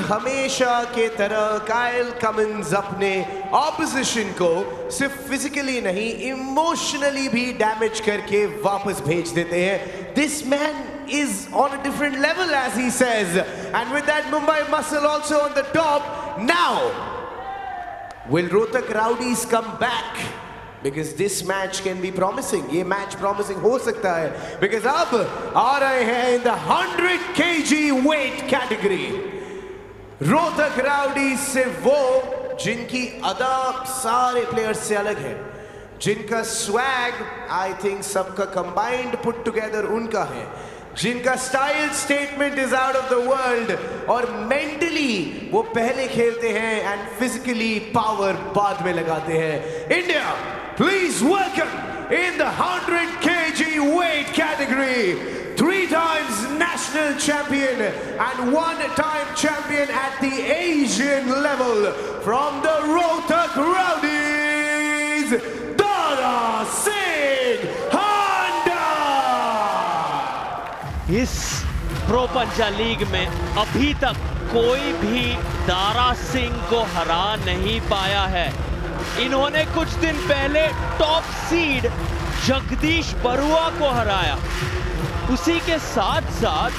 हमेशा के तरह काइल कमिंस अपने ऑपोजिशन को सिर्फ फिजिकली नहीं इमोशनली भी डैमेज करके वापस भेज देते हैं। This man is on a different level, as he says, and with that Mumbai Muscle also on the top. Now will Rohtak Rowdies come back? Because this match can be promising. ये match promising हो सकता है, because अब आ रहे हैं in the 100 kg weight category Rohtak Rowdies से वो जिनकी अदा सारे प्लेयर्स से अलग है, जिनका स्वैग आई थिंक सबका कंबाइंड पुट टुगेदर उनका है, जिनका style statement is out of the world, और मेंटली वो पहले खेलते हैं एंड फिजिकली पावर बाद में लगाते हैं। India, please welcome in the 100 kg weight category 3 times national champion and 1-time champion at the Asian level from the Rohtak Rowdies, Dara Singh Handa। इस प्रो पंजा लीग में अभी तक कोई भी दारा सिंह को हरा नहीं पाया है। इन्होंने कुछ दिन पहले टॉप सीड जगदीश बरुआ को हराया। उसी के साथ साथ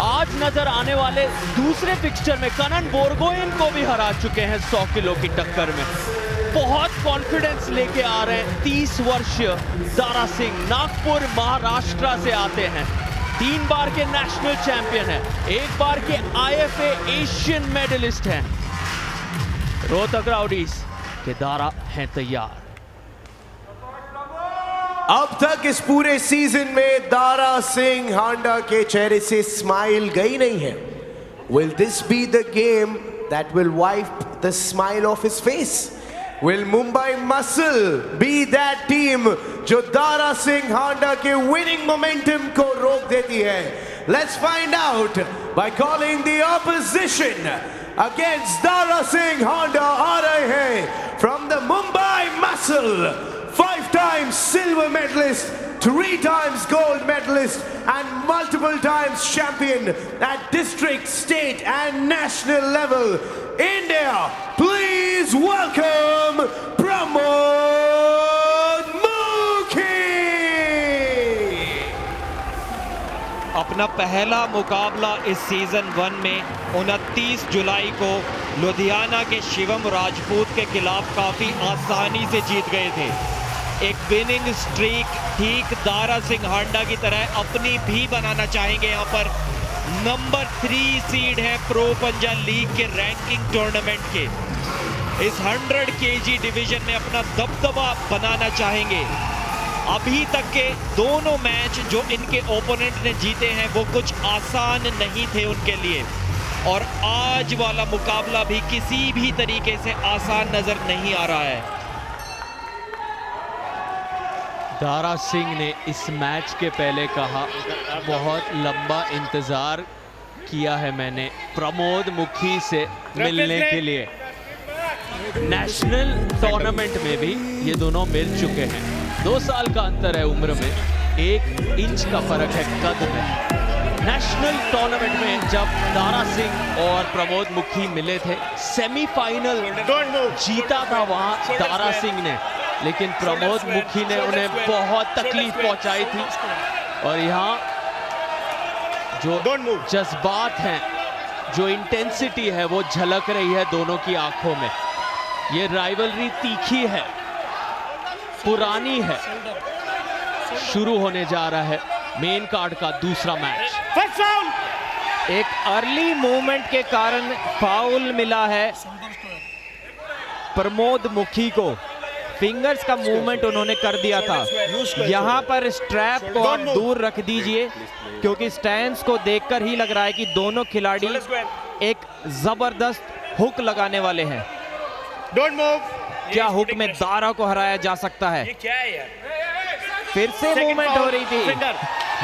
आज नजर आने वाले दूसरे फिक्सचर में कनन बोरगोइन को भी हरा चुके हैं 100 किलो की टक्कर में। बहुत कॉन्फिडेंस लेके आ रहे हैं 30 वर्षीय दारा सिंह। नागपुर महाराष्ट्र से आते हैं, 3 बार के नेशनल चैंपियन हैं, 1 बार के IFA एशियन मेडलिस्ट हैं। रोहतक राउडीज के दारा हैं तैयार। अब तक इस पूरे सीजन में दारा सिंह हांडा के चेहरे से स्माइल गई नहीं है। Will this be the game that will wipe the smile off his face? Will Mumbai Muscle be that team जो दारा सिंह हांडा के winning momentum को रोक देती है? Let's find out by calling the opposition against Dara Singh Handa। आ रहे हैं from the Mumbai Muscle, 5 times silver medalist, 3 times gold medalist and multiple times champion at district, state and national level. India, please welcome Pramod Mukhi। अपना पहला मुकाबला इस season 1 में 29 जुलाई को लुधियाना के शिवम राजपूत के खिलाफ काफी आसानी से जीत गए थे। एक विनिंग स्ट्रीक ठीक दारा सिंह हांडा की तरह अपनी भी बनाना चाहेंगे। यहाँ पर नंबर 3 सीड है प्रो पंजा लीग के रैंकिंग टूर्नामेंट के। इस 100 kg डिवीजन में अपना दबदबा बनाना चाहेंगे। अभी तक के दोनों मैच जो इनके ओपोनेंट ने जीते हैं वो कुछ आसान नहीं थे उनके लिए, और आज वाला मुकाबला भी किसी भी तरीके से आसान नजर नहीं आ रहा है। दारा सिंह ने इस मैच के पहले कहा, बहुत लंबा इंतजार किया है मैंने प्रमोद मुखी से मिलने के लिए। नेशनल टूर्नामेंट में भी ये दोनों मिल चुके हैं। 2 साल का अंतर है उम्र में, 1 इंच का फर्क है कद में। नेशनल टूर्नामेंट में जब दारा सिंह और प्रमोद मुखी मिले थे, सेमीफाइनल जीता था वहां दारा सिंह ने, लेकिन प्रमोद मुखी ने उन्हें बहुत तकलीफ पहुंचाई थी। और यहाँ जो जज्बात हैं, जो इंटेंसिटी है, वो झलक रही है दोनों की आंखों में। ये राइवलरी तीखी है, पुरानी है। शुरू होने जा रहा है मेन कार्ड का दूसरा मैच। एक अर्ली मूवमेंट के कारण फाउल मिला है प्रमोद मुखी को। फिंगर्स का मूवमेंट उन्होंने कर दिया था। यहाँ पर स्ट्रैप को आप दूर रख दीजिए, क्योंकि स्टैंस को देखकर ही लग रहा है कि दोनों खिलाड़ी एक जबरदस्त हुक लगाने वाले हैं। क्या हुक में दारा को हराया जा सकता है? फिर से मूवमेंट हो रही थी।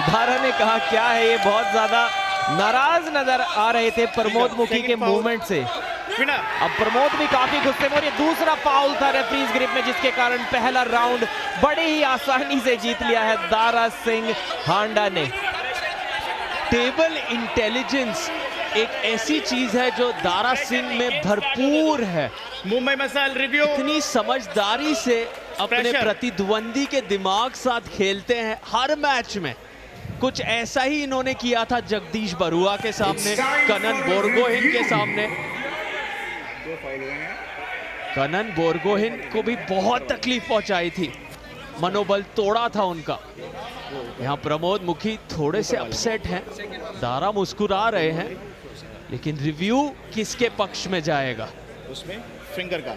दारा ने कहा क्या है ये, बहुत ज्यादा नाराज नजर आ रहे थे प्रमोद मुखी के मूवमेंट से। अब प्रमोद भी काफी गुस्से में, और ये दूसरा फाउल था रेफरीज ग्रिप में, जिसके कारण पहला राउंड बड़ी ही आसानी से जीत लिया है दारा सिंह हांडा ने। टेबल इंटेलिजेंस एक ऐसी चीज है जो दारा सिंह में भरपूर है। मुंबई मसाल रिव्यू इतनी समझदारी से अपने प्रतिद्वंदी के दिमाग साथ खेलते हैं हर मैच में। कुछ ऐसा ही इन्होंने किया था जगदीश बरुआ के सामने, कनन बोर्गोहेन के सामने। कनन बोर्गोहेन को भी बहुत तकलीफ पहुंचाई थी, मनोबल तोड़ा था उनका। यहाँ प्रमोद मुखी थोड़े से अपसेट हैं, दारा मुस्कुरा रहे हैं, लेकिन रिव्यू किसके पक्ष में जाएगा? उसमें फिंगर का,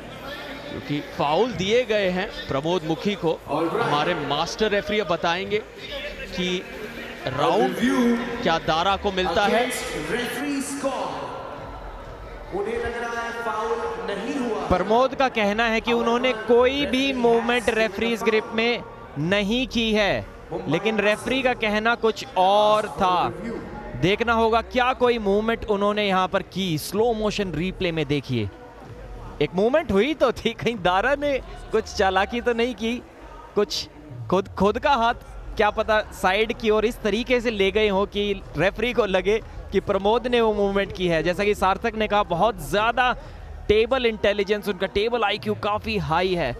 क्योंकि फाउल दिए गए हैं प्रमोद मुखी को। हमारे मास्टर रेफरी बताएंगे कि राउंड क्या दारा को मिलता है। उन्हें लग रहा है फाउल नहीं हुआ। प्रमोद का कहना है कि उन्होंने कोई भी मूवमेंट रेफरीज ग्रिप में नहीं की है, लेकिन रेफरी का कहना कुछ और था। देखना होगा क्या कोई मूवमेंट उन्होंने यहां पर की। स्लो मोशन रीप्ले में देखिए, एक मूवमेंट हुई तो थी, कहीं दारा ने कुछ चालाकी तो नहीं की, कुछ खुद का हाथ क्या पता साइड की ओर इस तरीके से ले गए हो कि रेफरी को लगे कि प्रमोद ने वो मूवमेंट की है। जैसा कि सार्थक ने कहा, बहुत ज्यादा टेबल इंटेलिजेंस, उनका टेबल आईक्यू काफी हाई है।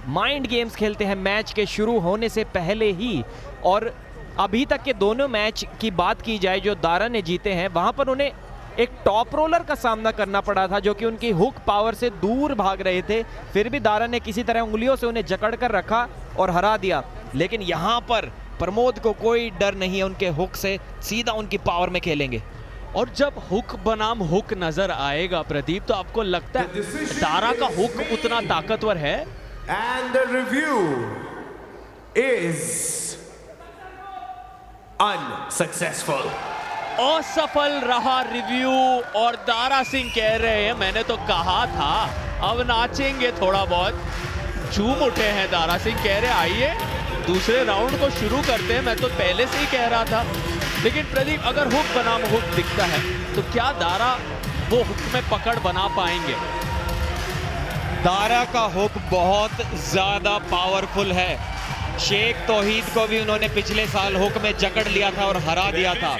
माइंड गेम्स खेलते हैं मैच के शुरू होने से पहले ही। और अभी तक के दोनों मैच की बात की जाए जो दारा ने जीते हैं, वहां पर उन्हें एक टॉप रोलर का सामना करना पड़ा था जो कि उनकी हुक पावर से दूर भाग रहे थे, फिर भी दारा ने किसी तरह उंगलियों से उन्हें जकड़ कर रखा और हरा दिया। लेकिन यहां पर प्रमोद को कोई डर नहीं है, उनके हुक से सीधा उनकी पावर में खेलेंगे। और जब हुक बनाम हुक नजर आएगा प्रदीप, तो आपको लगता है दारा का हुक उतना ताकतवर है? And the review is unsuccessful. असफल रहा रिव्यू। और दारा सिंह कह रहे हैं, मैंने तो कहा था अब नाचेंगे थोड़ा बहुत। झूम उठे हैं दारा सिंह, कह रहे आइए दूसरे राउंड को शुरू करते हैं, मैं तो पहले से ही कह रहा था। लेकिन प्रदीप, अगर हुक बनाम हुक दिखता है तो क्या दारा वो हुक में पकड़ बना पाएंगे? दारा का हुक बहुत ज्यादा पावरफुल है। शेख तौहीद को भी उन्होंने पिछले साल हुक में जकड़ लिया था और हरा दिया था।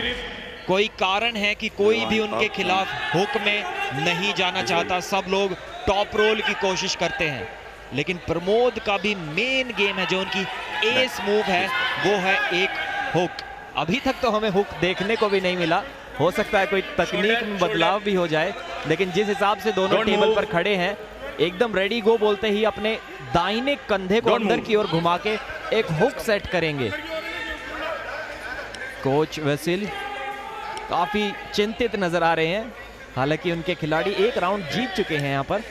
कोई कारण है कि कोई भी उनके खिलाफ हुक में नहीं जाना चाहता, सब लोग टॉप रोल की कोशिश करते हैं। लेकिन प्रमोद का भी मेन गेम है, जो उनकी एस मूव है, वो है एक हुक। अभी तक तो हमें हुक देखने को भी नहीं मिला, हो सकता है कोई तकनीक में बदलाव भी हो जाए, लेकिन जिस हिसाब से दोनों टेबल पर खड़े हैं, एकदम रेडी गो बोलते ही अपने दाहिने कंधे को अंदर की ओर घुमा के एक हुक सेट करेंगे। कोच वसील काफी चिंतित नजर आ रहे हैं, हालांकि उनके खिलाड़ी एक राउंड जीत चुके हैं। यहां पर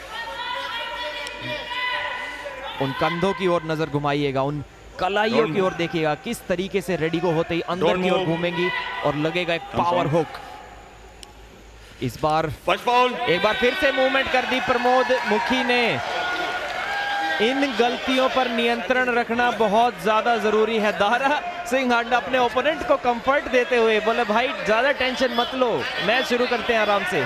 उन कंधों की ओर नजर घुमाइएगा, उन कलाइयों की ओर देखिएगा, किस तरीके से रेडी गो होते ही अंदर की ओर घूमेंगी और लगेगा एक पावर हुक। इस बार एक बार फिर से मूवमेंट कर दी प्रमोद मुखी ने। इन गलतियों पर नियंत्रण रखना बहुत ज्यादा जरूरी है। दारा सिंह हांडा अपने ओपोनेंट को कंफर्ट देते हुए बोले, भाई ज्यादा टेंशन मत लो, मैच शुरू करते हैं आराम से।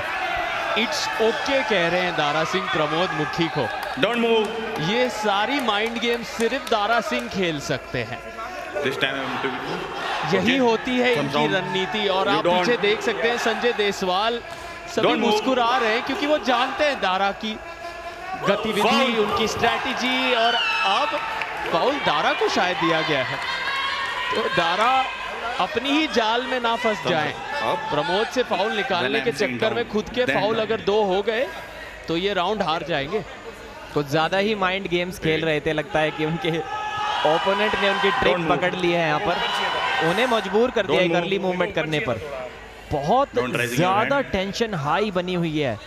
इट्स ओके कह रहे हैं दारा सिंह प्रमोद मुखी को, डोंट मूव। ये सारी माइंड गेम सिर्फ दारा सिंह खेल सकते हैं। यही होती है इनकी रणनीति। और आप पीछे देख सकते हैं संजय देसवाल सभी मुस्कुरा रहे हैं, क्योंकि वो जानते हैं दारा की गतिविधि, उनकी स्ट्रैटेजी। और अब फाउल दारा को शायद दिया गया है, तो दारा अपनी ही जाल में ना फंस जाएं। प्रमोद से फाउल निकालने के चक्कर में खुद के फाउल अगर 2 हो गए तो ये राउंड हार जाएंगे। कुछ ज्यादा ही माइंड गेम्स खेल रहे थे, लगता है कि उनके ओपोनेंट ने उनकी ट्रिक पकड़ ली है, यहाँ पर उन्हें मजबूर कर दिया एक अर्ली मूवमेंट करने पर। बहुत ज्यादा टेंशन हाई बनी हुई है,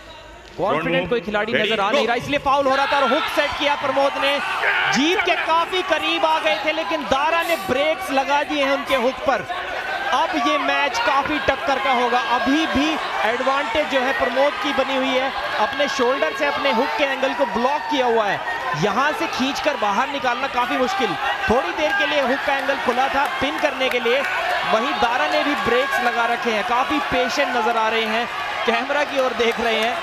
कॉन्फिडेंट कोई खिलाड़ी नजर आ नहीं रहा, इसलिए फाउल हो रहा था। और हुक सेट किया प्रमोद ने, जीत के काफी करीब आ गए थे, लेकिन दारा ने ब्रेक्स लगा दिए हैं उनके हुक पर। अब ये मैच काफी टक्कर का होगा। अभी भी एडवांटेज जो है प्रमोद की बनी हुई है, अपने शोल्डर से अपने हुक के एंगल को ब्लॉक किया हुआ है, यहां से खींचकर बाहर निकालना काफी मुश्किल। थोड़ी देर के लिए हुक का एंगल खुला था पिन करने के लिए, वहीं दारा ने भी ब्रेक्स लगा रखे हैं, काफी पेशेंट नजर आ रहे हैं, कैमरा की ओर देख रहे हैं।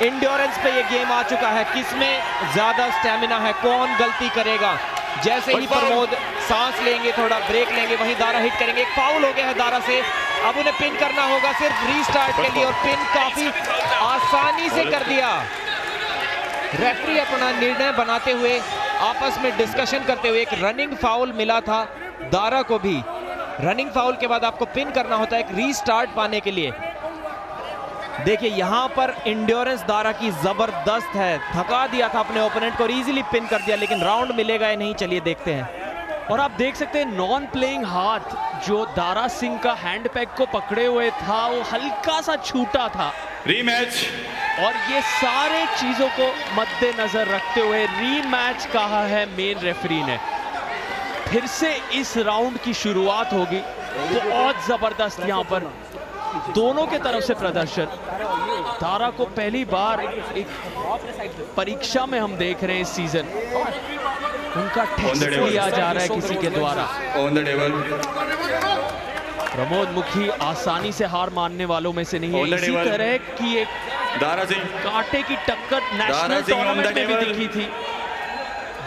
इंड्योरेंस पे ये गेम आ चुका है, किसमें ज्यादा स्टेमिना है, कौन गलती करेगा। जैसे ही प्रमोद सांस लेंगे, थोड़ा ब्रेक लेंगे, वहीं दारा हिट करेंगे। एक फाउल हो गया है दारा से, अब उन्हें पिन करना होगा सिर्फ रीस्टार्ट के लिए, और पिन काफी आसानी से कर दिया। रेफरी अपना निर्णय बनाते हुए, आपस में डिस्कशन करते हुए, एक रनिंग फाउल मिला था दारा को भी। रनिंग फाउल के बाद आपको पिन करना होता है एक रीस्टार्ट पाने के लिए। देखिए यहां पर इंड्योरेंस दारा की जबरदस्त है, थका दिया था अपने ओपोनेंट को, इजीली पिन कर दिया, लेकिन राउंड मिलेगा या नहीं, चलिए देखते हैं। और आप देख सकते हैं नॉन प्लेइंग हाथ जो दारा सिंह का हैंड पैक को पकड़े हुए था वो हल्का सा छूटा था। रीमैच। और ये सारे चीजों को मद्देनजर रखते हुए रीमैच कहा है मेन रेफरी ने। फिर से इस राउंड की शुरुआत होगी। बहुत जबरदस्त यहां पर दोनों के तरफ से प्रदर्शन। दारा को पहली बार एक परीक्षा में हम देख रहे हैं इस सीजन, उनका टेस्ट लिया जा रहा है किसी के द्वारा। प्रमोद मुखी आसानी से हार मानने वालों में से नहीं है। इसी तरह की एक दारा सिंह कांटे की टक्कर नेशनल टूर्नामेंट में भी दिखी थी,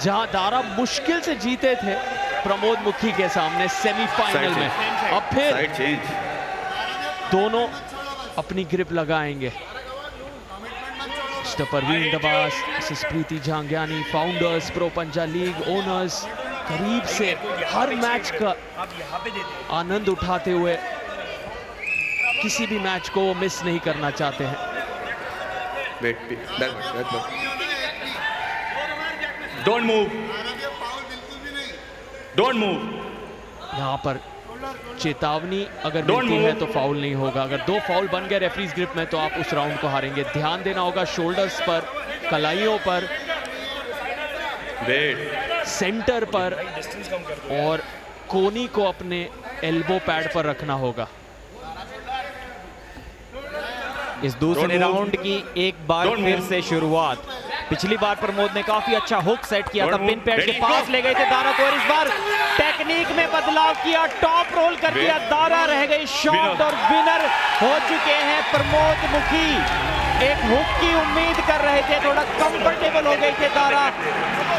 जहां दारा मुश्किल से जीते थे प्रमोद मुखी के सामने सेमीफाइनल में। अब फिर दोनों अपनी ग्रिप लगाएंगे। मिस्टर परवीन दबास, मिसेस प्रीति झांग्यानी, फाउंडर्स, प्रो पंजा लीग ओनर्स, करीब से हर मैच का आनंद उठाते हुए किसी भी मैच को मिस नहीं करना चाहते हैं। Don't move, don't move. यहाँ पर चेतावनी अगर मिलती है तो फाउल नहीं होगा। अगर 2 फाउल बन गए रेफरीज ग्रिप में तो आप उस राउंड को हारेंगे। ध्यान देना होगा शोल्डर्स पर, कलाइयों पर, सेंटर पर, और कोनी को अपने एल्बो पैड पर रखना होगा। इस दूसरे राउंड की एक बार फिर से शुरुआत। पिछली बार प्रमोद ने काफी अच्छा हुक सेट किया था, पिन पैड के पास ले गए थे दारा को, और इस बार टेक्निक में बदलाव किया, टॉप रोल कर दिया, दारा रह गई शॉट और विनर हो चुके हैं प्रमोद मुखी। एक हुक की उम्मीद कर रहे थे, थोड़ा कंफर्टेबल हो गए थे दारा,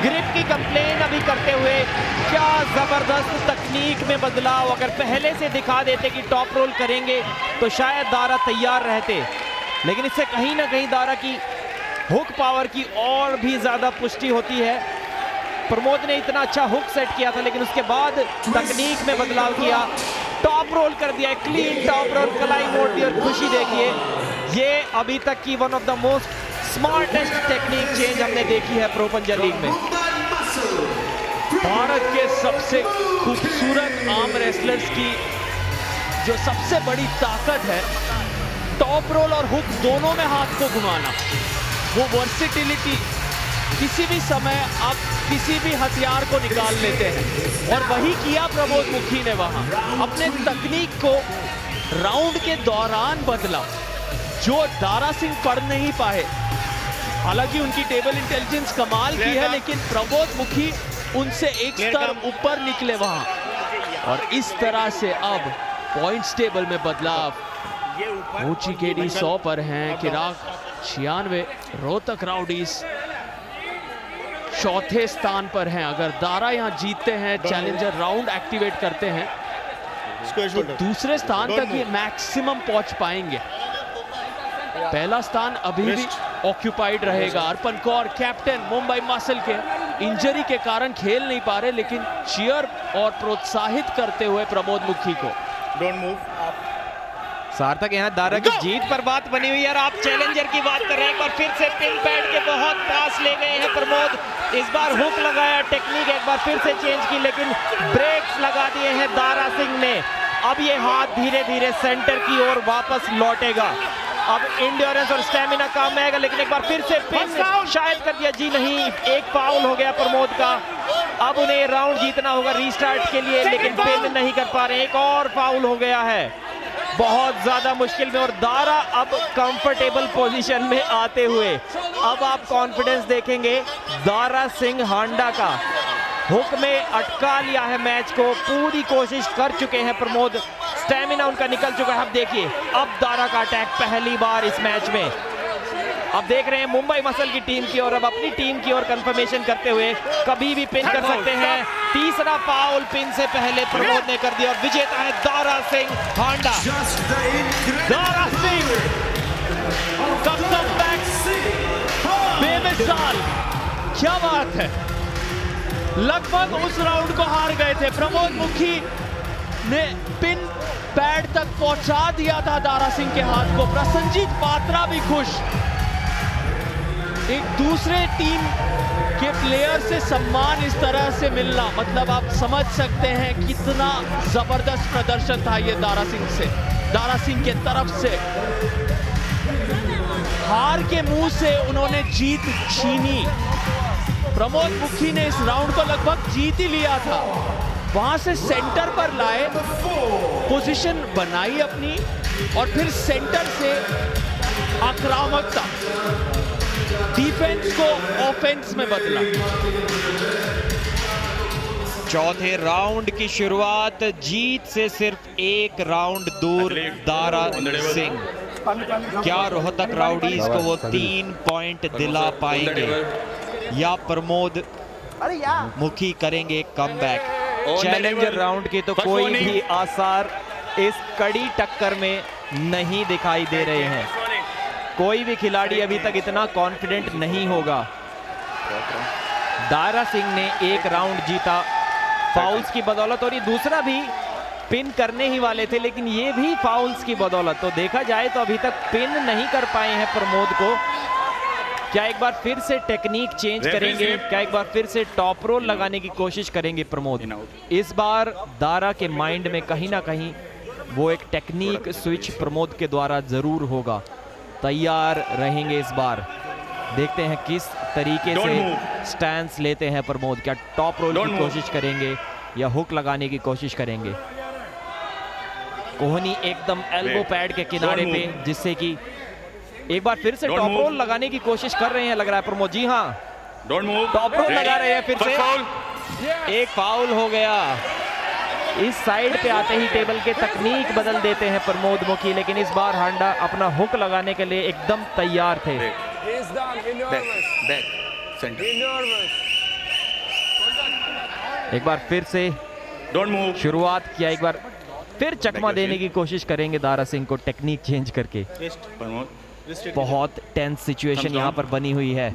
ग्रिप की कंप्लेन अभी करते हुए। क्या जबरदस्त तकनीक में बदलाव, अगर पहले से दिखा देते कि टॉप रोल करेंगे तो शायद दारा तैयार रहते, लेकिन इससे कहीं ना कहीं दारा की हुक पावर की और भी ज्यादा पुष्टि होती है। प्रमोद ने इतना अच्छा हुक सेट किया था, लेकिन उसके बाद तकनीक में बदलाव किया, टॉप रोल कर दिया, क्लीन टॉप रोल, कलाई मोड़ दी, और खुशी देखिए, ये अभी तक की one of the most smartest technique change हमने देखी है प्रो पंजा लीग में। भारत के सबसे खूबसूरत आर्म रेसलर्स की जो सबसे बड़ी ताकत है, टॉप रोल और हुक दोनों में हाथ को घुमाना, वो वर्सिटिलिटी। किसी भी समय आप किसी भी हथियार को निकाल लेते हैं, और वही किया प्रमोद मुखी ने वहां। अपने तकनीक को राउंड के दौरान बदला, जो दारा सिंह पढ़ नहीं पाए। हालांकि उनकी टेबल इंटेलिजेंस कमाल की है, लेकिन प्रमोद मुखी उनसे एक स्तर ऊपर निकले वहां, और इस तरह से अब पॉइंट्स टेबल में बदलाव। ऊंची केडी 100 पर हैं, किराक 96, रोहतक राउडीज चौथे स्थान पर हैं। अगर दारा यहां जीतते हैं, चैलेंजर राउंड एक्टिवेट करते हैं, तो दूसरे स्थान तक ये मैक्सिमम पहुंच पाएंगे। पहला स्थान अभी भी ऑक्यूपाइड रहेगा। अर्पण कौर कैप्टन मुंबई मसल के इंजरी के कारण खेल नहीं पा रहे, लेकिन चीयर और प्रोत्साहित करते हुए प्रमोद मुखी को। Don't move. सार्थक यहाँ दारा की जीत पर बात बनी हुई है, और आप चैलेंजर की बात कर रहे हैं। एक बार फिर से पिन पैड के बहुत पास ले गए हैं प्रमोद, इस बार हुक लगाया, टेक्निक एक बार फिर से चेंज की, लेकिन ब्रेक्स लगा दिए हैं दारा सिंह ने। अब ये हाथ धीरे धीरे सेंटर की ओर वापस लौटेगा। अब इंड्योरेंस और स्टेमिना काम में आएगा, लेकिन एक बार फिर से पिन शायद कर दिया, जी नहीं, एक फाउल हो गया प्रमोद का। अब उन्हें राउंड जीतना होगा रीस्टार्ट के लिए, लेकिन पिन नहीं कर पा रहे, एक और फाउल हो गया है, बहुत ज्यादा मुश्किल में। और दारा अब कंफर्टेबल पोजीशन में आते हुए, अब आप कॉन्फिडेंस देखेंगे दारा सिंह हांडा का। हुक में अटका लिया है मैच को, पूरी कोशिश कर चुके हैं प्रमोद, स्टेमिना उनका निकल चुका है। अब देखिए, अब दारा का अटैक पहली बार इस मैच में। अब देख रहे हैं मुंबई मसल की टीम की, और अब अपनी टीम की ओर कंफर्मेशन करते हुए कभी भी पिन कर सकते हैं। तीसरा फाउल पिन से पहले प्रमोद ने कर दिया और विजेता है दारा सिंह हांडा। दारा सिंह का कमबैक बेमिसाल, क्या बात है। लगभग उस राउंड को हार गए थे, प्रमोद मुखी ने पिन पैड तक पहुंचा दिया था दारा सिंह के हाथ को। प्रसन्नजीत पात्रा भी खुश। एक दूसरे टीम के प्लेयर से सम्मान इस तरह से मिलना, मतलब आप समझ सकते हैं कितना जबरदस्त प्रदर्शन था ये दारा सिंह के तरफ से। हार के मुंह से उन्होंने जीत छीनी। प्रमोद मुखी ने इस राउंड को लगभग जीत ही लिया था, वहां से सेंटर पर लाए, पोजीशन बनाई अपनी और फिर सेंटर से आक्रामकता, डिफेंस को ऑफेंस में बदला। चौथे राउंड की शुरुआत जीत से सिर्फ एक राउंड दूर दारा सिंह। क्या रोहतक राउडीज को वो 3 पॉइंट दिला पाएंगे या प्रमोद मुखी करेंगे कमबैक? चैलेंजर राउंड के तो कोई भी आसार इस कड़ी टक्कर में नहीं दिखाई दे रहे हैं। कोई भी खिलाड़ी अभी तक इतना कॉन्फिडेंट नहीं होगा। दारा सिंह ने एक राउंड जीता फाउल्स की बदौलत, और ये दूसरा भी पिन करने ही वाले थे, लेकिन ये भी फाउल्स की बदौलत। तो देखा जाए तो अभी तक पिन नहीं कर पाए हैं प्रमोद को। क्या एक बार फिर से टेक्निक चेंज करेंगे? क्या एक बार फिर से टॉप रोल लगाने की कोशिश करेंगे प्रमोद? इस बार दारा के माइंड में कहीं ना कहीं वो एक टेक्निक स्विच प्रमोद के द्वारा जरूर होगा। तैयार रहेंगे इस बार, देखते हैं किस तरीके से स्टैंस लेते हैं प्रमोद। क्या टॉप रोल की कोशिश करेंगे या हुक लगाने की कोशिश करेंगे? कोहनी एकदम एल्बो पैड के किनारे पे, जिससे कि एक बार फिर से टॉप रोल लगाने की कोशिश कर रहे हैं लग रहा है प्रमोद। जी हाँ, टॉप रोल लगा रहे हैं फिर से। एक फाउल हो गया। इस साइड पे आते ही टेबल के तकनीक बदल देते हैं प्रमोद मुखी, लेकिन इस बार हांडा अपना हुक लगाने के लिए एकदम तैयार थे। एक बार फिर से शुरुआत किया, एक बार फिर चकमा देने की कोशिश करेंगे दारा सिंह को टेक्निक चेंज करके। बहुत टेंस सिचुएशन यहाँ पर बनी हुई है।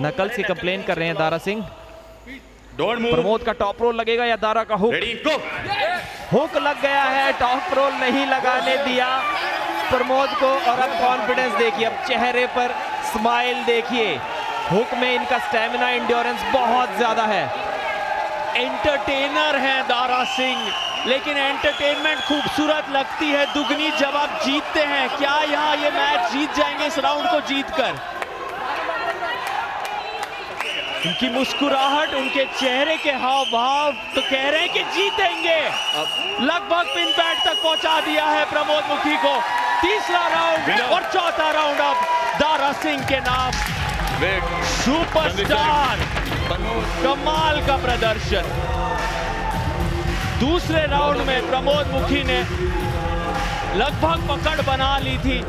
नकल्स की कंप्लेन कर रहे हैं दारा सिंह। प्रमोद का टॉप रोल लगेगा या दारा का हुक? हुक लग गया है, टॉप रोल नहीं लगाने दिया प्रमोद को। और अब कॉन्फिडेंस देखिए, अब चेहरे पर स्माइल देखिए। हुक में इनका स्टेमिना, एंड्योरेंस बहुत ज्यादा है। एंटरटेनर है दारा सिंह, लेकिन एंटरटेनमेंट खूबसूरत लगती है दुगनी जब आप जीतते हैं। क्या यहाँ ये मैच जीत जाएंगे इस राउंड को जीतकर? उनकी मुस्कुराहट, उनके चेहरे के हाव भाव तो कह रहे हैं कि जीतेंगे। लगभग पिन पैड तक पहुंचा दिया है प्रमोद मुखी को। तीसरा राउंड और चौथा राउंड अब दारा सिंह के नाम। सुपरस्टार, कमाल का प्रदर्शन। दूसरे राउंड में प्रमोद मुखी ने लगभग पकड़ बना ली थी,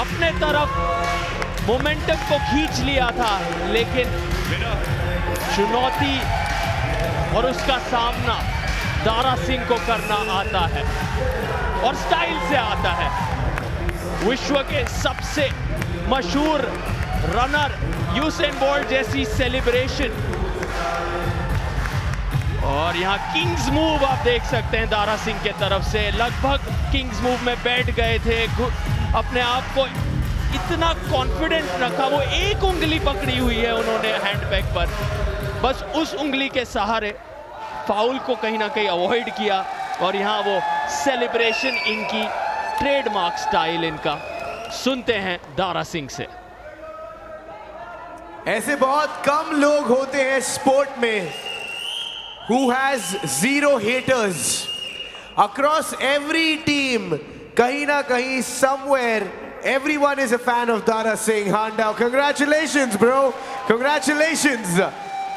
अपने तरफ मोमेंटम को खींच लिया था, लेकिन चुनौती और उसका सामना दारा सिंह को करना आता है और स्टाइल से आता है। विश्व के सबसे मशहूर रनर यूसेन बोल्ट जैसी सेलिब्रेशन, और यहाँ किंग्स मूव आप देख सकते हैं दारा सिंह के तरफ से। लगभग किंग्स मूव में बैठ गए थे, अपने आप को इतना कॉन्फिडेंट रखा। वो एक उंगली पकड़ी हुई है उन्होंने हैंडबैग पर, बस उस उंगली के सहारे फाउल को कहीं ना कहीं अवॉइड किया। और यहाँ वो सेलिब्रेशन, इनकी ट्रेडमार्क स्टाइल इनका। सुनते हैं दारा सिंह से। ऐसे बहुत कम लोग होते हैं स्पोर्ट में who has zero haters across every team. कहीं ना कहीं somewhere everyone is a fan of Dara Singh Handa. Congratulations bro, congratulations.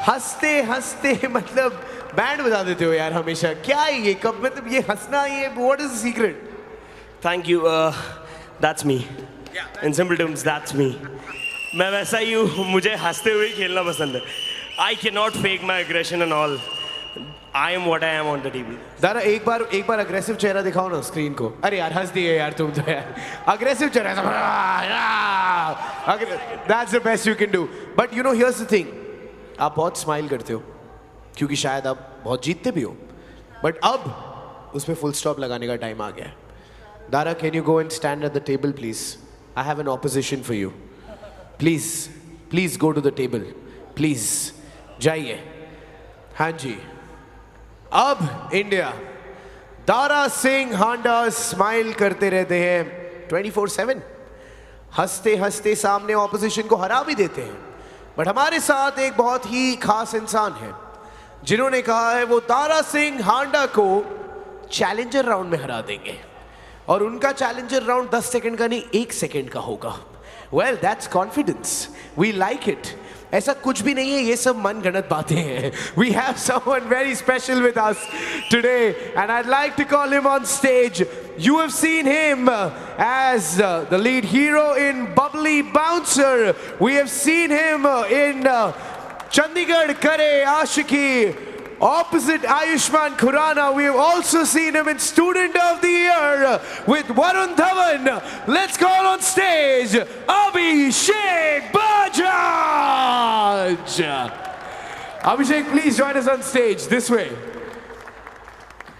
हंसते हंसते मतलब बैंड बजा देते हो यार हमेशा। क्या है ये, कब मतलब ये हंसना, ये what is the secret? Thank you. That's me. In simple terms, that's me. मैं वैसा ही हूँ, मुझे हंसते हुए ही खेलना पसंद है. I can not fake my aggression and all. I am what I am on the TV. Dara एक बार अग्रेसिव चेहरा दिखाओ ना स्क्रीन को. अरे यार हंस दिए यार तुम तो यार. अग्रेसिव चेहरा. That's the best you can do. But you know here's the thing, आप बहुत स्माइल करते हो क्योंकि शायद आप बहुत जीतते भी हो. बट अब उसमें फुल स्टॉप लगाने का टाइम आ गया है. Dara, can you go and stand at the table please? I have an opposition for you. Please go to the table please. जाइए. हाँ जी. अब इंडिया, दारा सिंह हांडा स्माइल करते रहते हैं 24/7. हंसते हंसते सामने ऑपोजिशन को हरा भी देते हैं. बट हमारे साथ एक बहुत ही खास इंसान है जिन्होंने कहा है वो दारा सिंह हांडा को चैलेंजर राउंड में हरा देंगे. और उनका चैलेंजर राउंड 10 सेकंड का नहीं 1 सेकंड का होगा. Well that's confidence. We like it. ऐसा कुछ भी नहीं है, ये सब मनगढ़ंत बातें हैं. We have someone very special with us today and I'd like to call him on stage. You have seen him as the lead hero in Bubbly Bouncer. We have seen him in Chandigarh Kare Aashiki. Opposite Ayushmann Khurrana, we have also seen him in Student of the Year with Varun Dhawan. Let's call on stage Abhishek Bajaj. Abhishek, please join us on stage this way.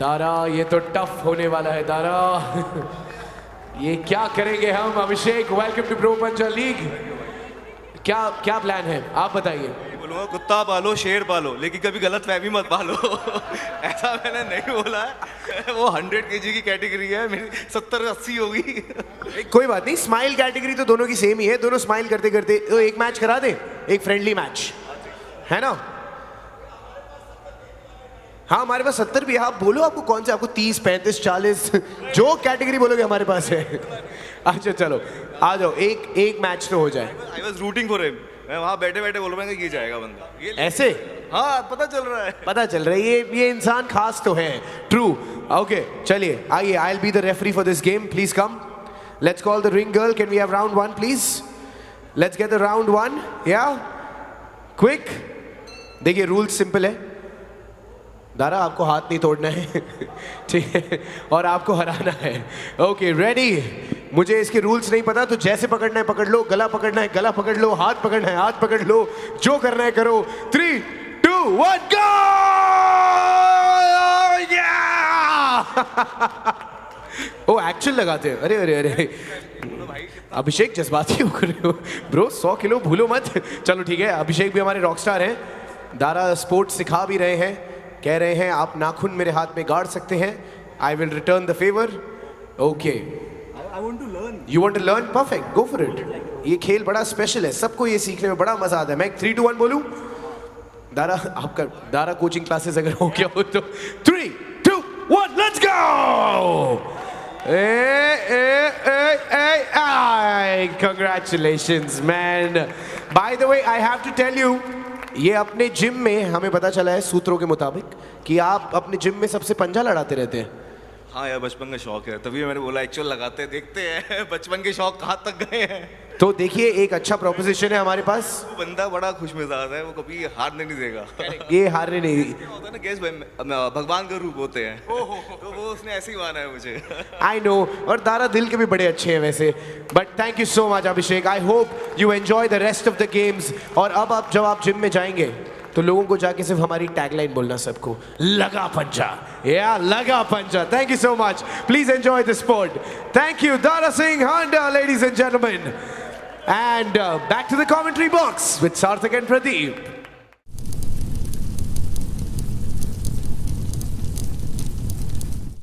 Dara, ये तो tough होने वाला है दारा. ये क्या करेंगे हम? अभिषेक, welcome to pro पंचा लीग. क्या प्लान है आप बताइए. बोलूँगा कुत्ता पालो शेर पालो, लेकिन कभी गलत फहमी मत पालो. ऐसा मैंने नहीं बोला है. वो 100 kg की कैटेगरी है, मेरी 70-80 होगी. कोई बात नहीं, स्माइल कैटेगरी तो दोनों की सेम ही है. दोनों स्माइल करते करते तो एक मैच करा दे, एक फ्रेंडली मैच है ना. हाँ हमारे पास 70 भी है. आप बोलो आपको कौन से, आपको 30, 35, 40 जो कैटेगरी बोलोगे हमारे पास है. अच्छा चलो आ जाओ, एक मैच तो हो जाए. I was rooting for him. मैं वहाँ बैठे बैठे बोल रहा हूँ कि ये जाएगा बंदा. ये ऐसे हाँ पता चल रहा है. पता चल रहा है ये इंसान खास तो है. ट्रू. ओके चलिए आइए. I will be the referee for this game. Please come. Let's call the ring girl. Can we have round 1 please? Let's get the round 1. Yeah quick. देखिए रूल्स सिंपल है. दारा आपको हाथ नहीं तोड़ना है ठीक है, और आपको हराना है. Okay ready. मुझे इसके रूल्स नहीं पता, तो जैसे पकड़ना है पकड़ लो, गला पकड़ना है गला पकड़ लो, हाथ पकड़ना है हाथ पकड़ लो, जो करना है करो. 3, 2, 1 गो. ओ एक्शन लगाते हैं. अरे अरे अरे अभिषेक जज्बाती हो कर रहे हो ब्रो. 100 किलो भूलो मत. चलो ठीक है, अभिषेक भी हमारे रॉकस्टार हैं. दारा स्पोर्ट्स सिखा भी रहे हैं. कह रहे हैं आप नाखून मेरे हाथ में गाड़ सकते हैं. I will return the favour. Okay you want to learn. Perfect, go for it. ये खेल बड़ा स्पेशल है, सबको ये सीखने में बड़ा मजा आता है. मैं 3, 2, 1 बोलूं. दारा आपका दारा कोचिंग क्लासेस अगर हो गया हो तो 3, 2, 1 let's go. Congratulations man. By the way, I have to tell you, ये अपने जिम में हमें पता चला है सूत्रों के मुताबिक कि आप अपने जिम में सबसे पंजा लड़ाते रहते हैं. हाँ यार बचपन का शौक है, तभी मैंने बोला एक्चुअल लगाते हैं देखते हैं बचपन के शौक कहाँ तक गए हैं. तो देखिए एक अच्छा प्रोपोजिशन है हमारे पास. वो बंदा बड़ा खुशमिजाज है, वो कभी हारने नहीं देगा. ये हारने नहीं. होता है ना गैस भगवान का रूप होते हैं, तो वो उसने ऐसे ही माना है मुझे. I know. और दारा दिल के भी बड़े अच्छे हैं वैसे. But thank you so much Abhishek. I hope you enjoy the rest of the games. और अब आप जब आप जिम में जाएंगे तो लोगों को जाके सिर्फ हमारी टैगलाइन बोलना सबको, लगा पंजा. या लगा पंजा. Thank you so much. Please enjoy the sport. Thank you Dara Singh Handa ladies and gentlemen. And back to the commentary box with Sarthak and Pradeep.